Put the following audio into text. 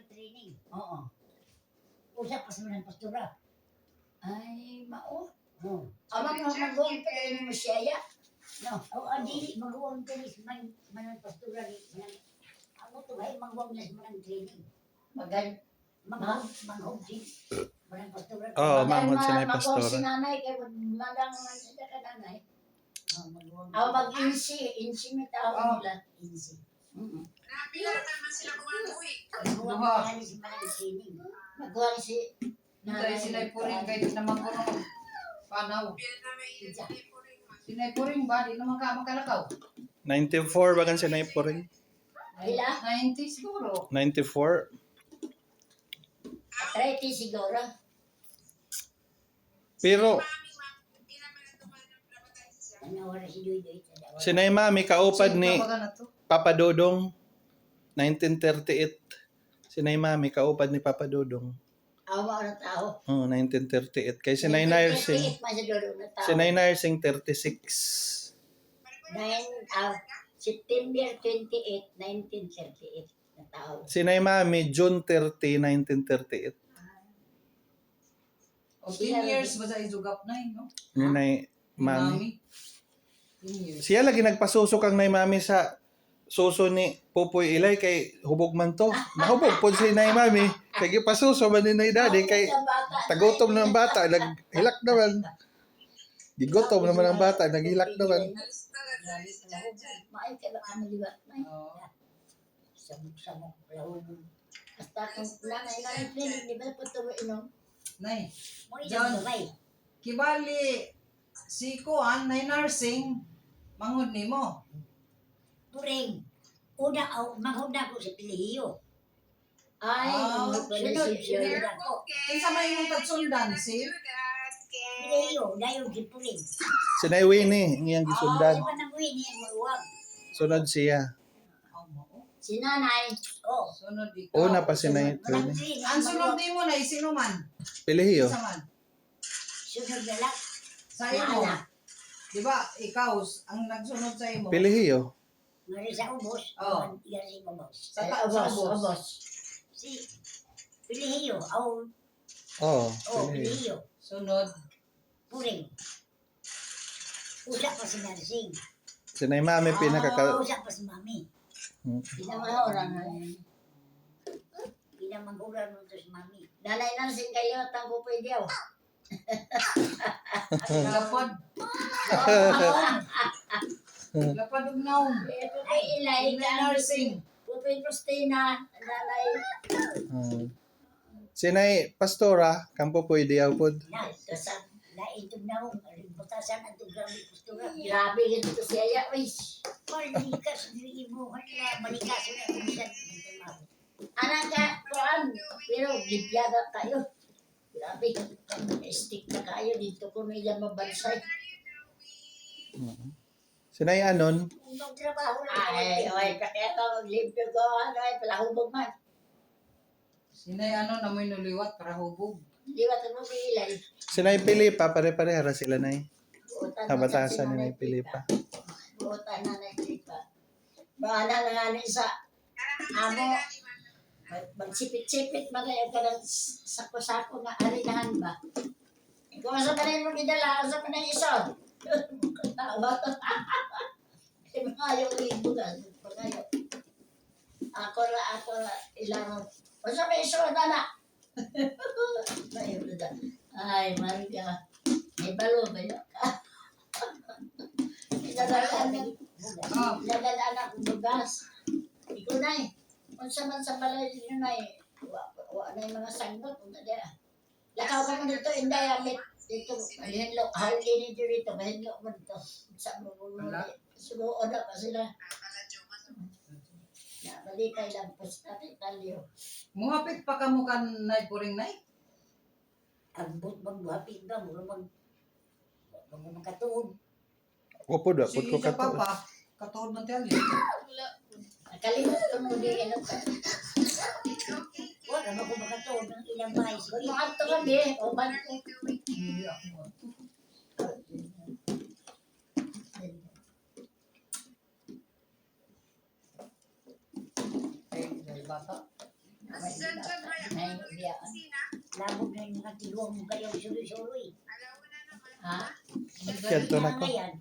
ng training. Oo. Usap pa sa mga pastora. Ay, mao. Oo. Ama mo mag-uwang pa rin mo siya ya. No, o dili mag-uwang ka rin sa mga pastora rin. Ako to ay mag-uwang na sa mga training. Manghod din. Mga pastora. Oo, manghod si Nay Mag-uwang si Pastora. nanay kay madang man sila ka nanay. Ako mag-insi mo tao nila. Insi. Pila na naman sila kumaluwi. Mag-uwang si mga training. Mag-uwang si Dahil sinay puring kayo naman ko nung panaw. Pila na may inilay po rin. Sinay puring ba? Di naman ka makalakaw. 94 bagan si Nay Puring. Ila? 90 siguro. 94. 30 siguro. Pero Pila man ito man ang napatay siya. Ano oras si Duy-Duy? si Nay Mami kaupad ni Baga na to. Papa Dodong 1938. Si Nay Mami kaupad ni Papa Dodong. Awa na tao. Oh, 1938. Kay si Nay Nursing. Si Nay Nursing 36. September 28, 1938 na tao. Si Nay Mami June 30, 1938. O 10 years ba sa izugap na no? Ni Nay Mami. 10 years. Siya lagi nagpasusok ang Nay Mami sa suso ni Pupoy Ilay kay hubog man to. Nahubog po si Nay Mami. Kay gipasuso man ni Nay Daddy kay tagutom ng bata, naghilak naman. Gigutom naman ang bata, naghilak naman. Maay ka ba kami liwat na Oo. Samok-samok, lahubog. Basta kung nanay na yung training, di ba na po ito inom? Nay. Mo John. inom sabay. Kibali si Kuan na nursing mangod nimo. Puring. Una, manghuna ko sa Pilihiyo. Ay, sunod. sunod ako. Kinsa may imong pagsundan si Pilihiyo, dayon si Puring. Si Nay Winnie, ang iyang gisundan. Di ba nang wini ang maluwag? Sunod siya. Si nanay, Sunod ikaw. Una pa si Nay walang Winnie. wini Ang sunod nimo na sino man? Pilihiyo. Kinsa man? Sunod na lang. Sa imo. Di ba ikaw ang nagsunod sa imo? Pilihiyo. Ngari sa ubos. Oo. Ngari sa ubos. Sa ubos. Ubos. Si Pilihiyo, Oh, Pilihiyo. Pilihiyo. Sunod. Puring. Usap pa si Narsing. Si Nay Mami Usap pa si Mami. Hmm. Pinamahoran na. Pinamanghuran mo to si Mami. Nanay Narsing kayo, tango po idew. Lapad. Lapad ug naong. Ay, ilay, Nursing. Pupoy Christina, nanay. Si Nay Pastora, kampo po idiyaw pod. Na, kasam. Naitog na akong putasan at grabe postura. Grabe rin ito siya ya, wis. Malikas, hindi mo, malikas na kumisan. Anak ka, kuan, pero libyada tayo. Grabe, stick na kayo dito kung may yan mabansay. Si Nay Anon, Magtrabaho na. Ay, kaya ka maglibyo ko, ay, palahubog man. Sinay ano namoy nuliwat para hubog. Liwat mo ilay. si Nay Pilipa, pare-parehara sila Nay. Kabatasan ni Nay Pilipa. Buotan na nagsipa. Bahala na nga ni sa amo. Magsipit-sipit ba kayo ka ng sako-sako nga arinahan ba? Kung asa pa rin mo gidala, asa pa na isod. Tawa. Mga yung libugan. Ako la, ilang. Asa pa isod na? Ay, Maria. May balo ba yun? Ilalaan ako bugas. Ikaw na eh. Kung sa man sa balay nyo na eh. Wa na yung mga sangot. Lakaw ka mo dito, inday amit. Dito, mahinlo. Hali nito dito, mahinlo mo dito. Sa mo subuo na pa sila. Nabalikay lang po sa talyo. Muhapit pa kamo kan nay puring nay. Ang magbuhapit ba? Magkatuod. Opo da, Si pud ko sa kato. papa katuod man tali. Nakalimot ko mo di ano ka. Wala na ko makatuod ng ilang bahay. Mga ito kami, o ba? Ay, dahil bata. Diyan ba yan? Nay, Ano biya. yung kusina? Labog na yung nakatiguang mo kayo suri-suri. Alauna naman. Ha? Kento na ko. Ngayon.